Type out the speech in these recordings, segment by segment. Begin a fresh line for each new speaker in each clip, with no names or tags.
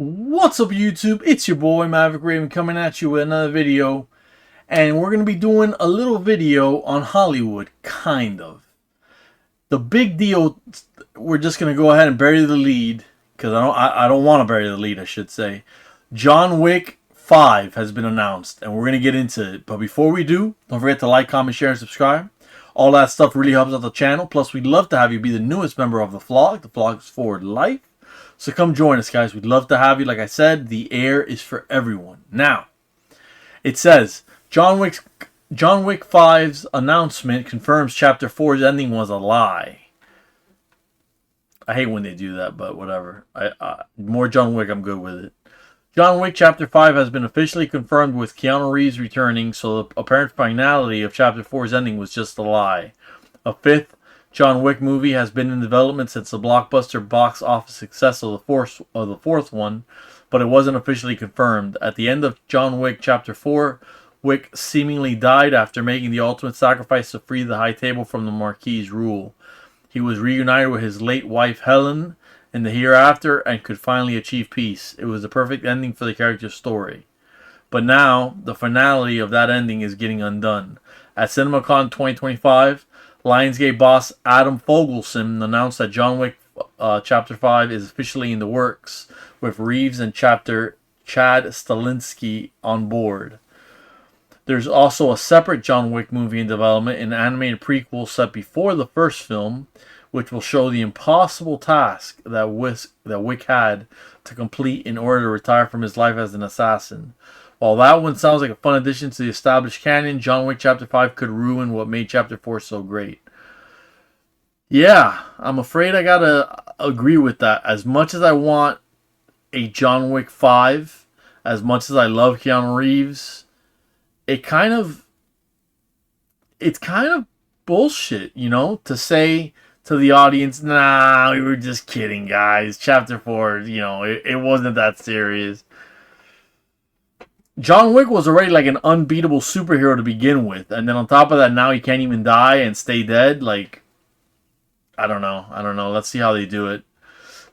What's up, YouTube? It's your boy Maverick Raven coming at you with another video, and we're gonna be doing a little video on Hollywood, kind of. The big deal. We're just gonna go ahead and bury the lead because I don't want to bury the lead. I should say, John Wick 5 has been announced, and we're gonna get into it. But before we do, don't forget to like, comment, share, and subscribe. All that stuff really helps out the channel. Plus, we'd love to have you be the newest member of the vlog. The vlog is for life. So come join us, guys. We'd love to have you. Like I said, the air is for everyone. Now, it says, John Wick 5's announcement confirms Chapter 4's ending was a lie. I hate when they do that, but whatever. More John Wick, I'm good with it. John Wick Chapter 5 has been officially confirmed with Keanu Reeves returning, so the apparent finality of Chapter 4's ending was just a lie. A fifth John Wick movie has been in development since the blockbuster box office success of the fourth one, but it wasn't officially confirmed. At the end of John Wick Chapter 4, Wick seemingly died after making the ultimate sacrifice to free the High Table from the Marquis's rule. He was reunited with his late wife Helen in the hereafter and could finally achieve peace. It was the perfect ending for the character's story. But now, the finality of that ending is getting undone. At CinemaCon 2025, Lionsgate boss Adam Fogelson announced that John Wick Chapter 5 is officially in the works, with Reeves and Chad Stahelski on board. There's also a separate John Wick movie in development, an animated prequel set before the first film, which will show the impossible task that Wick had to complete in order to retire from his life as an assassin. While that one sounds like a fun addition to the established canon, John Wick Chapter 5 could ruin what made Chapter 4 so great. Yeah, I'm afraid I gotta agree with that. As much as I want a John Wick 5, as much as I love Keanu Reeves, it's kind of bullshit, to say to the audience, nah, we were just kidding, guys. Chapter 4, it wasn't that serious. John Wick was already like an unbeatable superhero to begin with, and then on top of that, now he can't even die and stay dead. Like, I don't know. Let's see how they do it.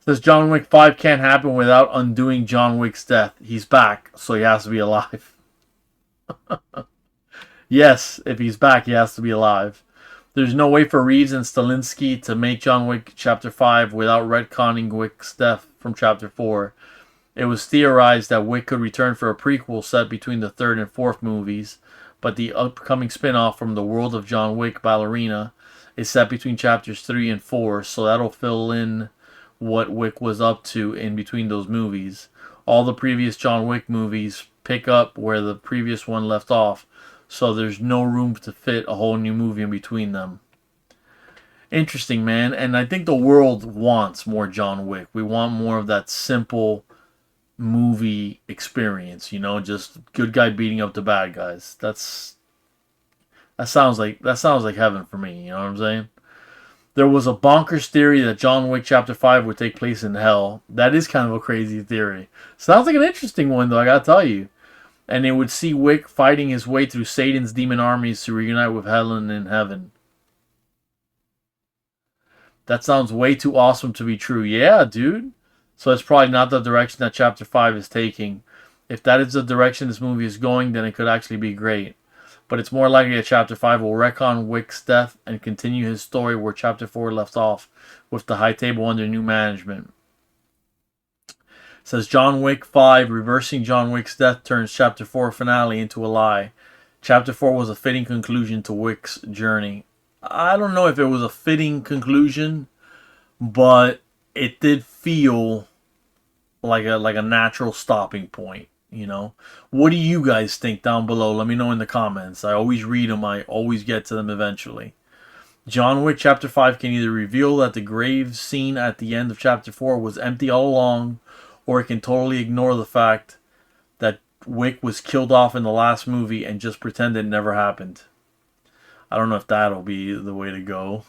Says John Wick 5 can't happen without undoing John Wick's death. He's back, so he has to be alive. Yes, if he's back, he has to be alive. There's no way for Reeves and Stahelski to make John Wick Chapter 5 without retconning Wick's death from Chapter 4. It was theorized that Wick could return for a prequel set between the third and fourth movies, but the upcoming spin-off from the world of John Wick Ballerina is set between Chapters 3 and 4, so that'll fill in what Wick was up to in between those movies. All the previous John Wick movies pick up where the previous one left off, so there's no room to fit a whole new movie in between them. Interesting, man, and I think the world wants more John Wick. We want more of that simple movie experience, just good guy beating up the bad guys. That sounds like heaven for me, you know what I'm saying? There was a bonkers theory that John Wick Chapter 5 would take place in hell. That is kind of a crazy theory. Sounds like an interesting one, though, I gotta tell you. And it would see Wick fighting his way through Satan's demon armies to reunite with Helen in heaven. That sounds way too awesome to be true. Yeah, dude. So it's probably not the direction that Chapter 5 is taking. If that is the direction this movie is going, then it could actually be great. But it's more likely that Chapter 5 will retcon Wick's death and continue his story where Chapter 4 left off, with the High Table under new management. It says John Wick 5 reversing John Wick's death turns Chapter 4 finale into a lie. Chapter 4 was a fitting conclusion to Wick's journey. I don't know if it was a fitting conclusion, but it did feel like a natural stopping point, What do you guys think down below? Let me know in the comments. I always read them. I always get to them eventually. John Wick Chapter 5 can either reveal that the grave scene at the end of Chapter 4 was empty all along, or it can totally ignore the fact that Wick was killed off in the last movie and just pretend it never happened. I don't know if that'll be the way to go.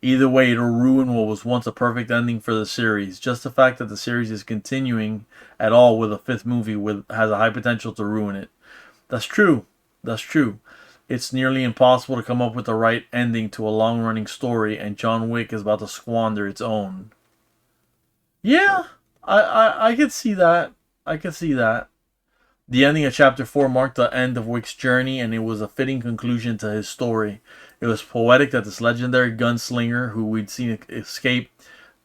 Either way, it'll ruin what was once a perfect ending for the series. Just the fact that the series is continuing at all with a fifth movie has a high potential to ruin it. That's true. It's nearly impossible to come up with the right ending to a long-running story, and John Wick is about to squander its own. Yeah, I could see that. I could see that. The ending of chapter 4 marked the end of Wick's journey, and it was a fitting conclusion to his story. It was poetic that this legendary gunslinger, who we'd seen escape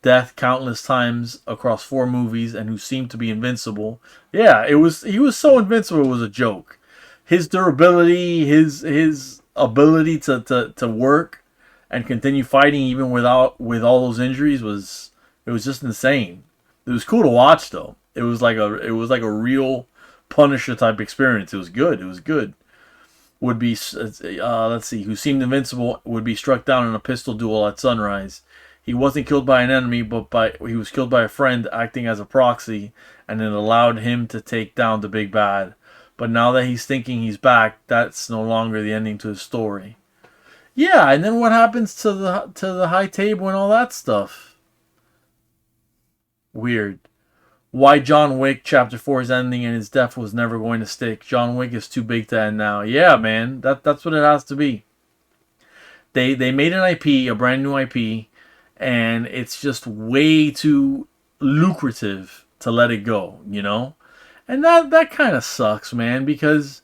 death countless times across 4 movies and who seemed to be invincible. Yeah, it was he was so invincible it was a joke. His durability, his ability to work and continue fighting even with all those injuries was it was just insane. It was cool to watch though. It was like a real Punisher type experience. It was good. It was good. Would be let's see, who seemed invincible would be struck down in a pistol duel at sunrise. He wasn't killed by an enemy, but he was killed by a friend acting as a proxy, and it allowed him to take down the big bad. But now that he's thinking he's back, that's no longer the ending to his story. Yeah, and then what happens to the high table and all that stuff? Weird. Why John Wick Chapter 4's ending and his death was never going to stick. John Wick is too big to end now. Yeah, man, that's what it has to be. They made an IP, a brand new IP, and it's just way too lucrative to let it go, you know? And that kind of sucks, man, because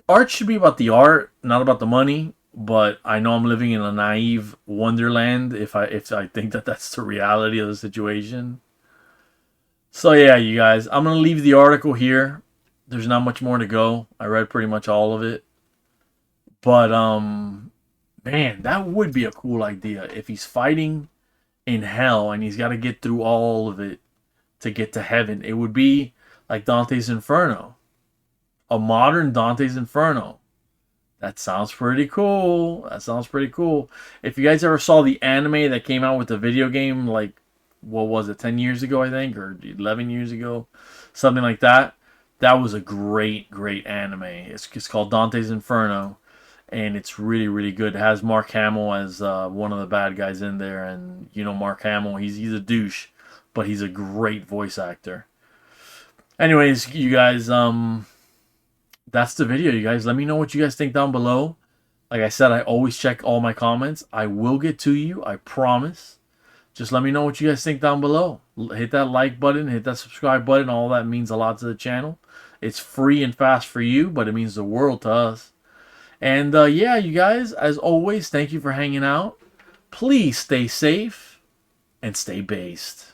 art should be about the art, not about the money. But I know I'm living in a naive wonderland if I think that that's the reality of the situation. So yeah, you guys, I'm gonna leave the article here. There's not much more to go. I read pretty much all of it. But man, that would be a cool idea if he's fighting in hell and he's got to get through all of it to get to heaven. It would be like Dante's Inferno, a modern Dante's Inferno. That sounds pretty cool. That sounds pretty cool. If you guys ever saw the anime that came out with the video game, like, what was it, 10 years ago, I think, or 11 years ago, something like that. That was a great, great anime. It's called Dante's Inferno, and it's really, really good. It has Mark Hamill as one of the bad guys in there, and you know Mark Hamill, he's a douche, but he's a great voice actor. Anyways, you guys, that's the video, you guys. Let me know what you guys think down below. Like I said, I always check all my comments. I will get to you, I promise. Just let me know what you guys think down below. Hit that like button, hit that subscribe button. All that means a lot to the channel. It's free and fast for you, but it means the world to us. And yeah, you guys, as always, thank you for hanging out. Please stay safe and stay based.